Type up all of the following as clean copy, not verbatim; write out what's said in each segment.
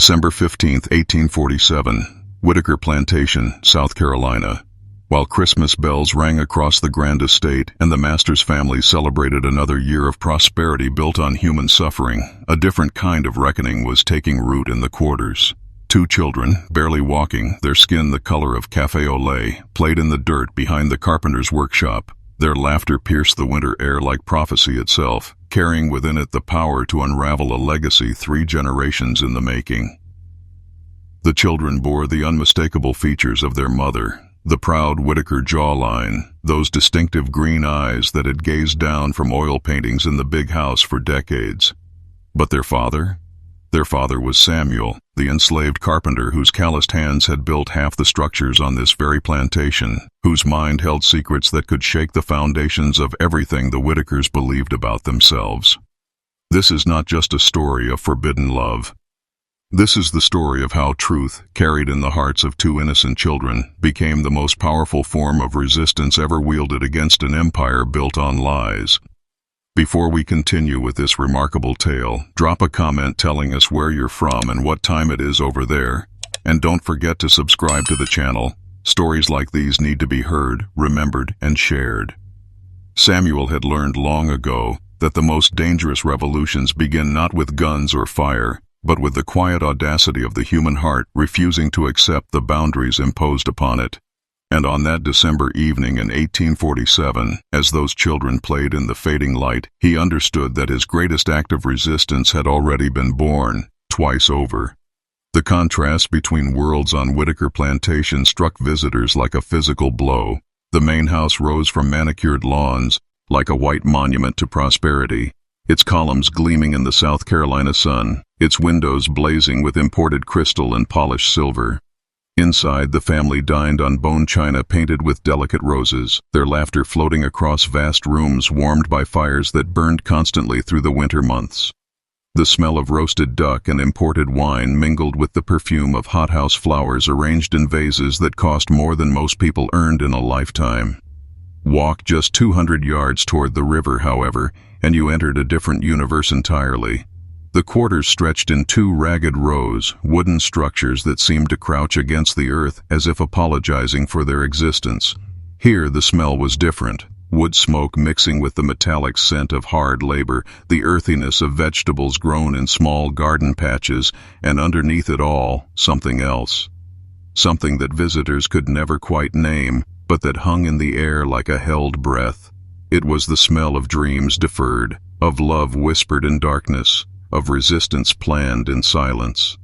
December 15, 1847, Whitaker Plantation, South Carolina. While Christmas bells rang across the grand estate and the master's family celebrated another year of prosperity built on human suffering, a different kind of reckoning was taking root in the quarters. Two children, barely walking, their skin the color of café au lait, played in the dirt behind the carpenter's workshop. Their laughter pierced the winter air like prophecy itself, carrying within it the power to unravel a legacy 3 generations in the making. The children bore the unmistakable features of their mother, the proud Whitaker jawline, those distinctive green eyes that had gazed down from oil paintings in the big house for decades. But their father? Their father was Samuel, the enslaved carpenter whose calloused hands had built half the structures on this very plantation, whose mind held secrets that could shake the foundations of everything the Whitakers believed about themselves. This is not just a story of forbidden love. This is the story of how truth, carried in the hearts of 2 innocent children, became the most powerful form of resistance ever wielded against an empire built on lies. Before we continue with this remarkable tale, drop a comment telling us where you're from and what time it is over there. And don't forget to subscribe to the channel. Stories like these need to be heard, remembered, and shared. Samuel had learned long ago that the most dangerous revolutions begin not with guns or fire, but with the quiet audacity of the human heart refusing to accept the boundaries imposed upon it. And on that December evening in 1847, as those children played in the fading light, he understood that his greatest act of resistance had already been born, twice over. The contrast between worlds on Whitaker Plantation struck visitors like a physical blow. The main house rose from manicured lawns, like a white monument to prosperity, its columns gleaming in the South Carolina sun, its windows blazing with imported crystal and polished silver. Inside, the family dined on bone china painted with delicate roses, their laughter floating across vast rooms warmed by fires that burned constantly through the winter months. The smell of roasted duck and imported wine mingled with the perfume of hothouse flowers arranged in vases that cost more than most people earned in a lifetime. Walk just 200 yards toward the river, however, and you entered a different universe entirely. The quarters stretched in 2 ragged rows, wooden structures that seemed to crouch against the earth as if apologizing for their existence. Here the smell was different, wood smoke mixing with the metallic scent of hard labor, the earthiness of vegetables grown in small garden patches, and underneath it all, something else. Something that visitors could never quite name, but that hung in the air like a held breath. It was the smell of dreams deferred, of love whispered in darkness, of resistance planned in silence.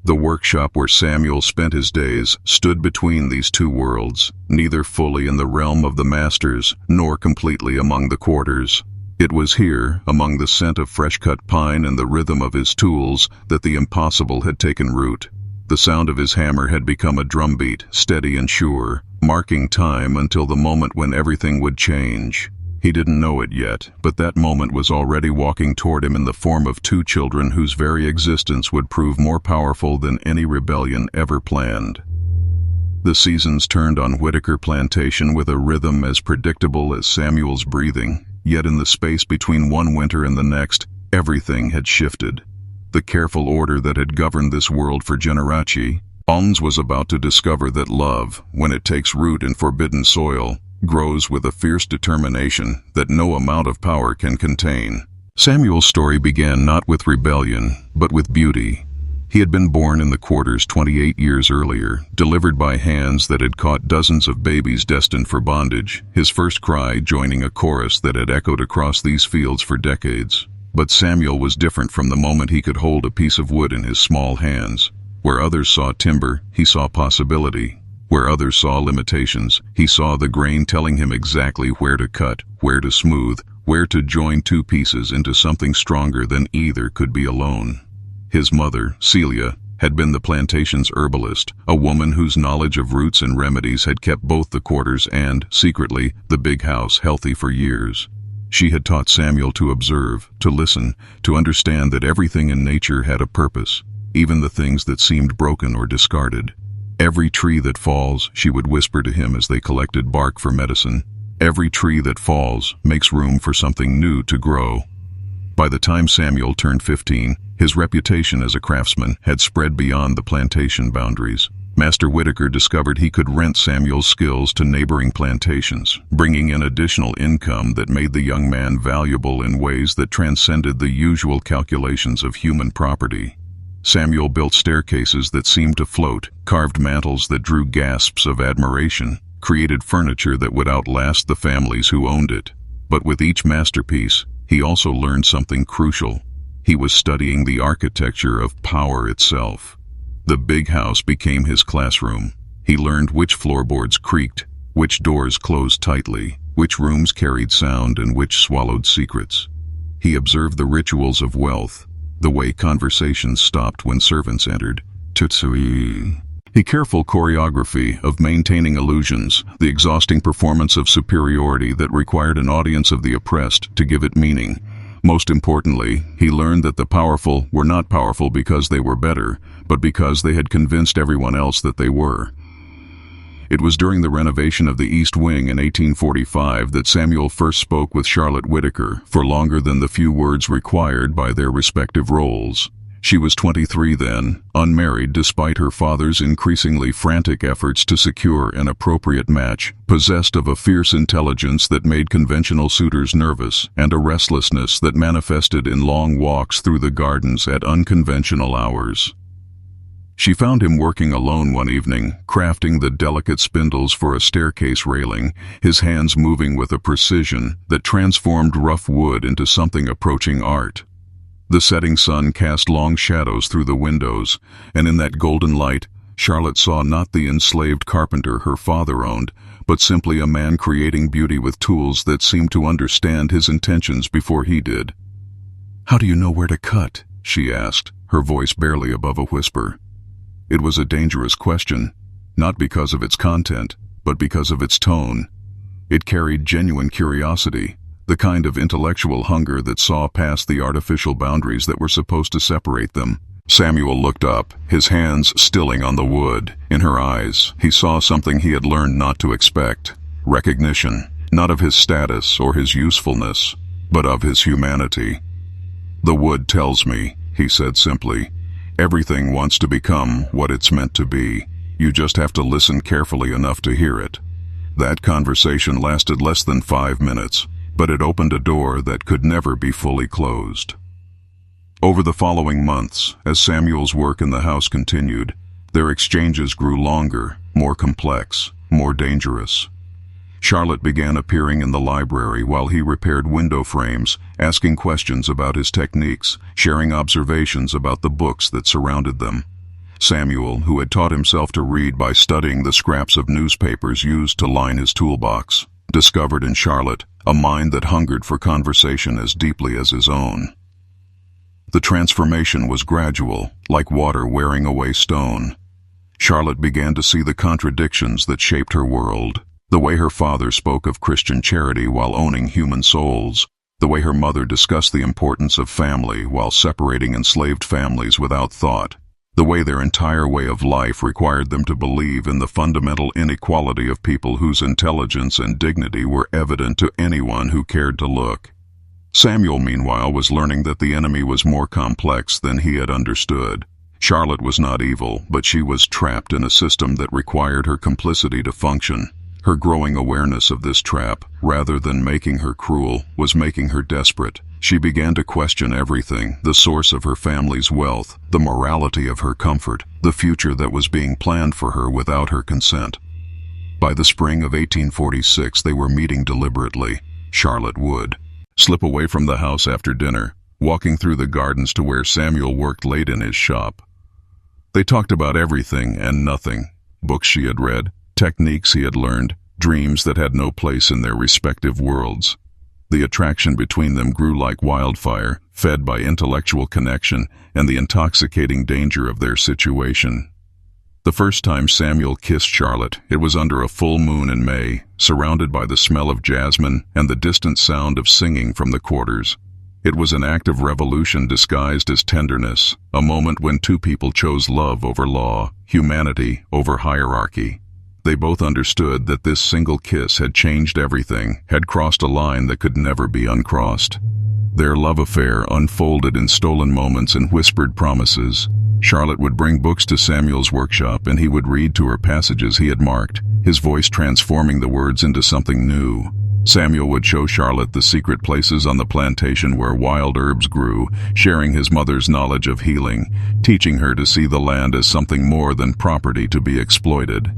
The workshop where Samuel spent his days stood between these 2 worlds, neither fully in the realm of the masters, nor completely among the quarters. It was here, among the scent of fresh-cut pine and the rhythm of his tools, that the impossible had taken root. The sound of his hammer had become a drumbeat, steady and sure, marking time until the moment when everything would change. He didn't know it yet, but that moment was already walking toward him in the form of 2 children whose very existence would prove more powerful than any rebellion ever planned. The seasons turned on Whitaker Plantation with a rhythm as predictable as Samuel's breathing, yet in the space between one winter and the next, everything had shifted. The careful order that had governed this world for generations was about to discover that love, when it takes root in forbidden soil, grows with a fierce determination that no amount of power can contain. Samuel's story began not with rebellion, but with beauty. He had been born in the quarters 28 years earlier, delivered by hands that had caught dozens of babies destined for bondage, his first cry joining a chorus that had echoed across these fields for decades. But Samuel was different from the moment he could hold a piece of wood in his small hands. Where others saw timber, he saw possibility. Where others saw limitations, he saw the grain telling him exactly where to cut, where to smooth, where to join 2 pieces into something stronger than either could be alone. His mother, Celia, had been the plantation's herbalist, a woman whose knowledge of roots and remedies had kept both the quarters and, secretly, the big house healthy for years. She had taught Samuel to observe, to listen, to understand that everything in nature had a purpose, even the things that seemed broken or discarded. Every tree that falls, she would whisper to him as they collected bark for medicine, every tree that falls makes room for something new to grow. By the time Samuel turned 15, his reputation as a craftsman had spread beyond the plantation boundaries. Master Whitaker discovered he could rent Samuel's skills to neighboring plantations, bringing in additional income that made the young man valuable in ways that transcended the usual calculations of human property. Samuel built staircases that seemed to float, carved mantels that drew gasps of admiration, created furniture that would outlast the families who owned it. But with each masterpiece, he also learned something crucial. He was studying the architecture of power itself. The big house became his classroom. He learned which floorboards creaked, which doors closed tightly, which rooms carried sound and which swallowed secrets. He observed the rituals of wealth, the way conversations stopped when servants entered. Tutsui. The careful choreography of maintaining illusions, the exhausting performance of superiority that required an audience of the oppressed to give it meaning. Most importantly, he learned that the powerful were not powerful because they were better, but because they had convinced everyone else that they were. It was during the renovation of the East Wing in 1845 that Samuel first spoke with Charlotte Whitaker for longer than the few words required by their respective roles. She was 23 then, unmarried despite her father's increasingly frantic efforts to secure an appropriate match, possessed of a fierce intelligence that made conventional suitors nervous, and a restlessness that manifested in long walks through the gardens at unconventional hours. She found him working alone one evening, crafting the delicate spindles for a staircase railing, his hands moving with a precision that transformed rough wood into something approaching art. The setting sun cast long shadows through the windows, and in that golden light, Charlotte saw not the enslaved carpenter her father owned, but simply a man creating beauty with tools that seemed to understand his intentions before he did. "How do you know where to cut?" she asked, her voice barely above a whisper. It was a dangerous question, not because of its content, but because of its tone. It carried genuine curiosity, the kind of intellectual hunger that saw past the artificial boundaries that were supposed to separate them. Samuel looked up, his hands stilling on the wood. In her eyes, he saw something he had learned not to expect. Recognition, not of his status or his usefulness, but of his humanity. "The wood tells me," he said simply. "Everything wants to become what it's meant to be. You just have to listen carefully enough to hear it." That conversation lasted less than 5 minutes, but it opened a door that could never be fully closed. Over the following months, as Samuel's work in the house continued, their exchanges grew longer, more complex, more dangerous. Charlotte began appearing in the library while he repaired window frames, asking questions about his techniques, sharing observations about the books that surrounded them. Samuel, who had taught himself to read by studying the scraps of newspapers used to line his toolbox, discovered in Charlotte a mind that hungered for conversation as deeply as his own. The transformation was gradual, like water wearing away stone. Charlotte began to see the contradictions that shaped her world. The way her father spoke of Christian charity while owning human souls. The way her mother discussed the importance of family while separating enslaved families without thought. The way their entire way of life required them to believe in the fundamental inequality of people whose intelligence and dignity were evident to anyone who cared to look. Samuel, meanwhile, was learning that the enemy was more complex than he had understood. Charlotte was not evil, but she was trapped in a system that required her complicity to function. Her growing awareness of this trap, rather than making her cruel, was making her desperate. She began to question everything, the source of her family's wealth, the morality of her comfort, the future that was being planned for her without her consent. By the spring of 1846, they were meeting deliberately. Charlotte would slip away from the house after dinner, walking through the gardens to where Samuel worked late in his shop. They talked about everything and nothing, books she had read, techniques he had learned, dreams that had no place in their respective worlds. The attraction between them grew like wildfire, fed by intellectual connection and the intoxicating danger of their situation. The first time Samuel kissed Charlotte, it was under a full moon in May, surrounded by the smell of jasmine and the distant sound of singing from the quarters. It was an act of revolution disguised as tenderness, a moment when two people chose love over law, humanity over hierarchy. They both understood that this single kiss had changed everything, had crossed a line that could never be uncrossed. Their love affair unfolded in stolen moments and whispered promises. Charlotte would bring books to Samuel's workshop, and he would read to her passages he had marked, his voice transforming the words into something new. Samuel would show Charlotte the secret places on the plantation where wild herbs grew, sharing his mother's knowledge of healing, teaching her to see the land as something more than property to be exploited.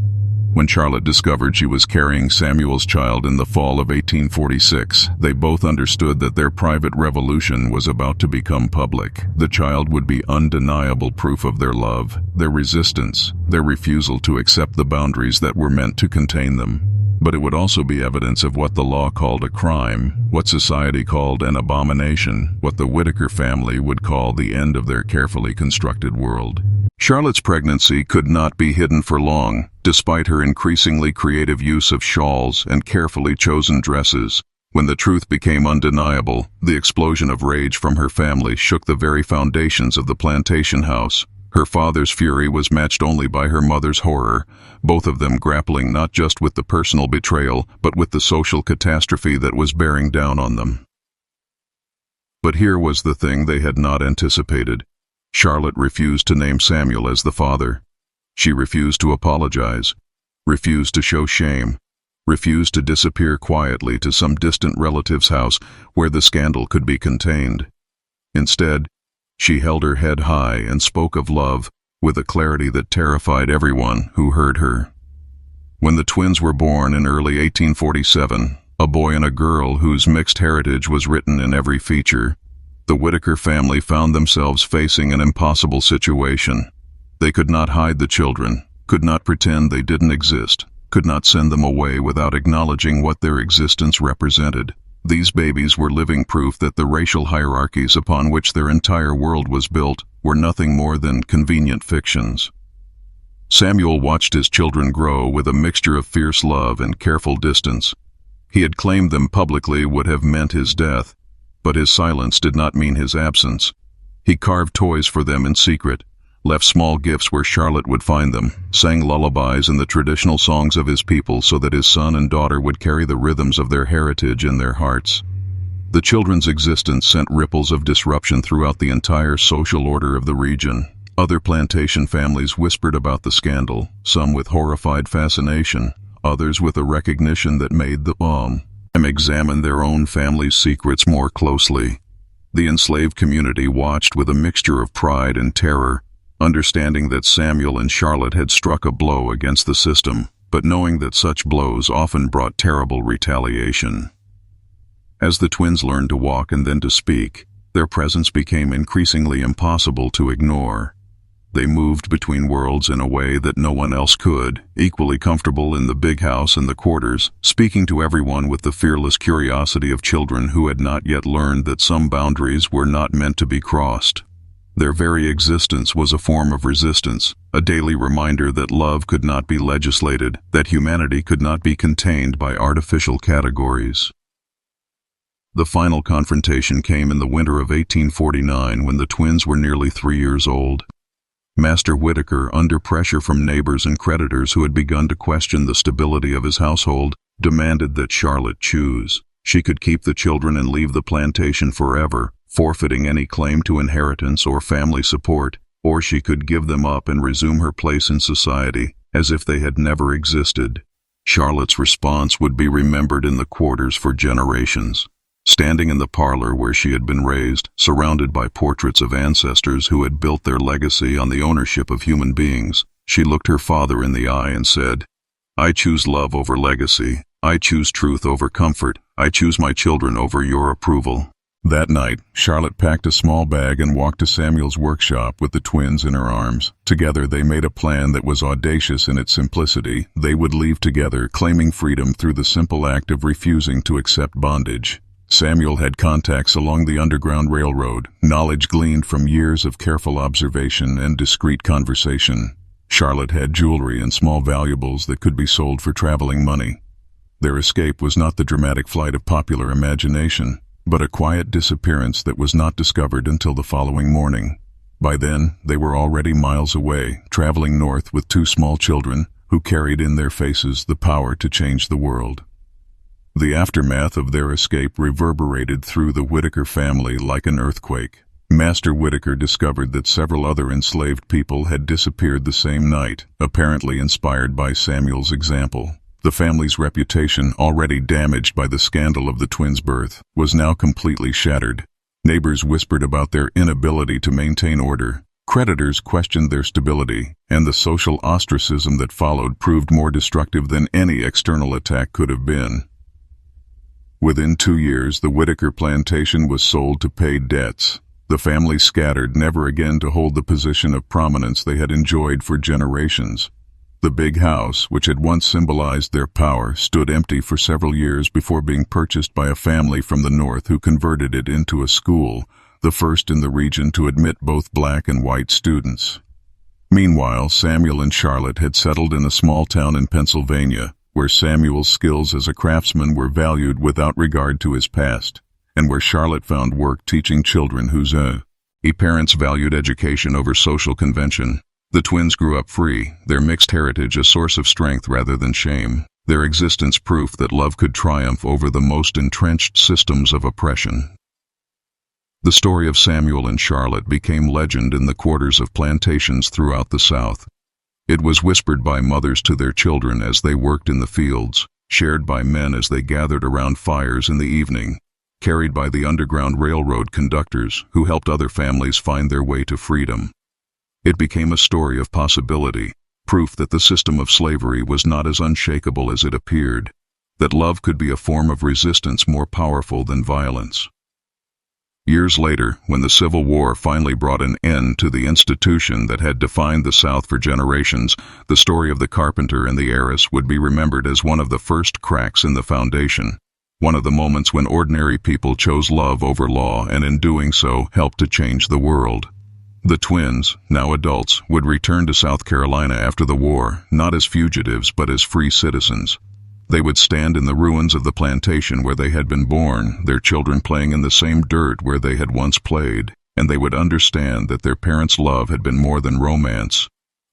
When Charlotte discovered she was carrying Samuel's child in the fall of 1846, they both understood that their private revolution was about to become public. The child would be undeniable proof of their love, their resistance, their refusal to accept the boundaries that were meant to contain them. But it would also be evidence of what the law called a crime, what society called an abomination, what the Whitaker family would call the end of their carefully constructed world. Charlotte's pregnancy could not be hidden for long, despite her increasingly creative use of shawls and carefully chosen dresses. When the truth became undeniable, the explosion of rage from her family shook the very foundations of the plantation house. Her father's fury was matched only by her mother's horror, both of them grappling not just with the personal betrayal, but with the social catastrophe that was bearing down on them. But here was the thing they had not anticipated. Charlotte refused to name Samuel as the father. She refused to apologize, refused to show shame, refused to disappear quietly to some distant relative's house where the scandal could be contained. Instead, she held her head high and spoke of love with a clarity that terrified everyone who heard her. When the twins were born in early 1847, a boy and a girl whose mixed heritage was written in every feature, the Whitaker family found themselves facing an impossible situation. They could not hide the children, could not pretend they didn't exist, could not send them away without acknowledging what their existence represented. These babies were living proof that the racial hierarchies upon which their entire world was built were nothing more than convenient fictions. Samuel watched his children grow with a mixture of fierce love and careful distance. He had claimed them publicly would have meant his death, but his silence did not mean his absence. He carved toys for them in secret, left small gifts where Charlotte would find them, sang lullabies and the traditional songs of his people so that his son and daughter would carry the rhythms of their heritage in their hearts. The children's existence sent ripples of disruption throughout the entire social order of the region. Other plantation families whispered about the scandal, some with horrified fascination, others with a recognition that made them examine their own family's secrets more closely. The enslaved community watched with a mixture of pride and terror, understanding that Samuel and Charlotte had struck a blow against the system, but knowing that such blows often brought terrible retaliation. As the twins learned to walk and then to speak, their presence became increasingly impossible to ignore. They moved between worlds in a way that no one else could, equally comfortable in the big house and the quarters, speaking to everyone with the fearless curiosity of children who had not yet learned that some boundaries were not meant to be crossed. Their very existence was a form of resistance, a daily reminder that love could not be legislated, that humanity could not be contained by artificial categories. The final confrontation came in the winter of 1849 when the twins were nearly 3 years old. Master Whitaker, under pressure from neighbors and creditors who had begun to question the stability of his household, demanded that Charlotte choose. She could keep the children and leave the plantation forever, forfeiting any claim to inheritance or family support, or she could give them up and resume her place in society as if they had never existed. Charlotte's response would be remembered in the quarters for generations. Standing in the parlor where she had been raised, surrounded by portraits of ancestors who had built their legacy on the ownership of human beings, she looked her father in the eye and said, "I choose love over legacy. I choose truth over comfort. I choose my children over your approval." That night, Charlotte packed a small bag and walked to Samuel's workshop with the twins in her arms. Together they made a plan that was audacious in its simplicity. They would leave together, claiming freedom through the simple act of refusing to accept bondage. Samuel had contacts along the Underground Railroad, knowledge gleaned from years of careful observation and discreet conversation. Charlotte had jewelry and small valuables that could be sold for traveling money. Their escape was not the dramatic flight of popular imagination, but a quiet disappearance that was not discovered until the following morning. By then, they were already miles away, traveling north with 2 small children, who carried in their faces the power to change the world. The aftermath of their escape reverberated through the Whitaker family like an earthquake. Master Whitaker discovered that several other enslaved people had disappeared the same night, apparently inspired by Samuel's example. The family's reputation, already damaged by the scandal of the twins' birth, was now completely shattered. Neighbors whispered about their inability to maintain order. Creditors questioned their stability, and the social ostracism that followed proved more destructive than any external attack could have been. Within 2 years, the Whitaker plantation was sold to pay debts. The family scattered, never again to hold the position of prominence they had enjoyed for generations. The big house, which had once symbolized their power, stood empty for several years before being purchased by a family from the north who converted it into a school, the first in the region to admit both black and white students. Meanwhile, Samuel and Charlotte had settled in a small town in Pennsylvania, where Samuel's skills as a craftsman were valued without regard to his past, and where Charlotte found work teaching children whose parents valued education over social convention. The twins grew up free, their mixed heritage a source of strength rather than shame, their existence proof that love could triumph over the most entrenched systems of oppression. The story of Samuel and Charlotte became legend in the quarters of plantations throughout the South. It was whispered by mothers to their children as they worked in the fields, shared by men as they gathered around fires in the evening, carried by the Underground Railroad conductors who helped other families find their way to freedom. It became a story of possibility, proof that the system of slavery was not as unshakable as it appeared, that love could be a form of resistance more powerful than violence. Years later, when the Civil War finally brought an end to the institution that had defined the South for generations, the story of the Carpenter and the heiress would be remembered as one of the first cracks in the foundation, one of the moments when ordinary people chose love over law and in doing so helped to change the world. The twins, now adults, would return to South Carolina after the war, not as fugitives but as free citizens. They would stand in the ruins of the plantation where they had been born, their children playing in the same dirt where they had once played, and they would understand that their parents' love had been more than romance.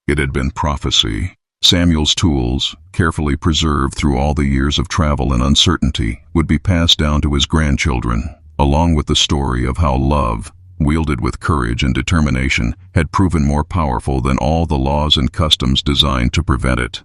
It had been prophecy. Samuel's tools, carefully preserved through all the years of travel and uncertainty, would be passed down to his grandchildren, along with the story of how love, wielded with courage and determination, had proven more powerful than all the laws and customs designed to prevent it.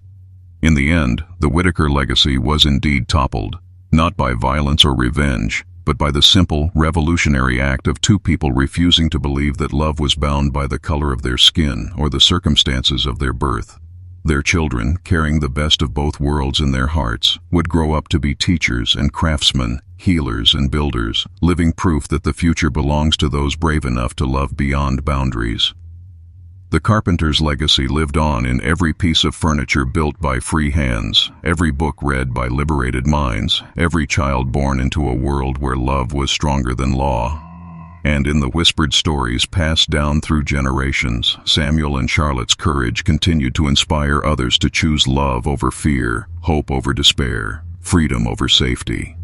In the end, the Whitaker legacy was indeed toppled, not by violence or revenge, but by the simple, revolutionary act of two people refusing to believe that love was bound by the color of their skin or the circumstances of their birth. Their children, carrying the best of both worlds in their hearts, would grow up to be teachers and craftsmen, healers and builders, living proof that the future belongs to those brave enough to love beyond boundaries. The Carpenter's legacy lived on in every piece of furniture built by free hands, every book read by liberated minds, every child born into a world where love was stronger than law. And in the whispered stories passed down through generations, Samuel and Charlotte's courage continued to inspire others to choose love over fear, hope over despair, freedom over safety.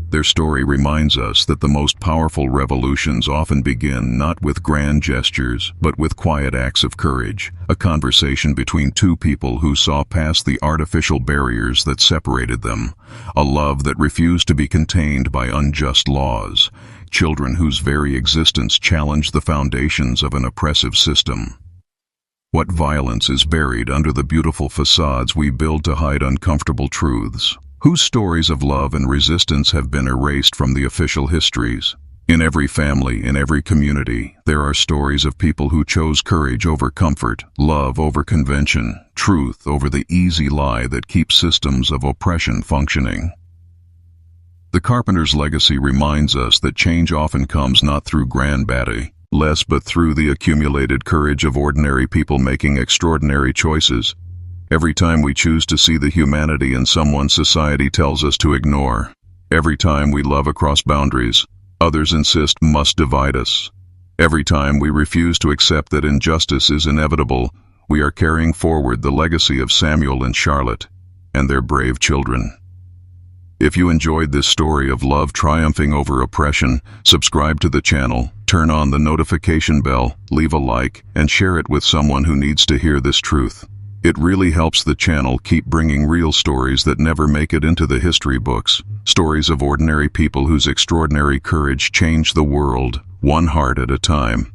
Their story reminds us that the most powerful revolutions often begin not with grand gestures, but with quiet acts of courage, a conversation between two people who saw past the artificial barriers that separated them, a love that refused to be contained by unjust laws, children whose very existence challenged the foundations of an oppressive system. What violence is buried under the beautiful facades we build to hide uncomfortable truths? Whose stories of love and resistance have been erased from the official histories? In every family, in every community, there are stories of people who chose courage over comfort, love over convention, truth over the easy lie that keeps systems of oppression functioning. The Carpenter's legacy reminds us that change often comes not through grand battles, but through the accumulated courage of ordinary people making extraordinary choices. Every time we choose to see the humanity in someone society tells us to ignore. Every time we love across boundaries, others insist must divide us. Every time we refuse to accept that injustice is inevitable, we are carrying forward the legacy of Samuel and Charlotte and their brave children. If you enjoyed this story of love triumphing over oppression, subscribe to the channel, turn on the notification bell, leave a like, and share it with someone who needs to hear this truth. It really helps the channel keep bringing real stories that never make it into the history books. Stories of ordinary people whose extraordinary courage changed the world, one heart at a time.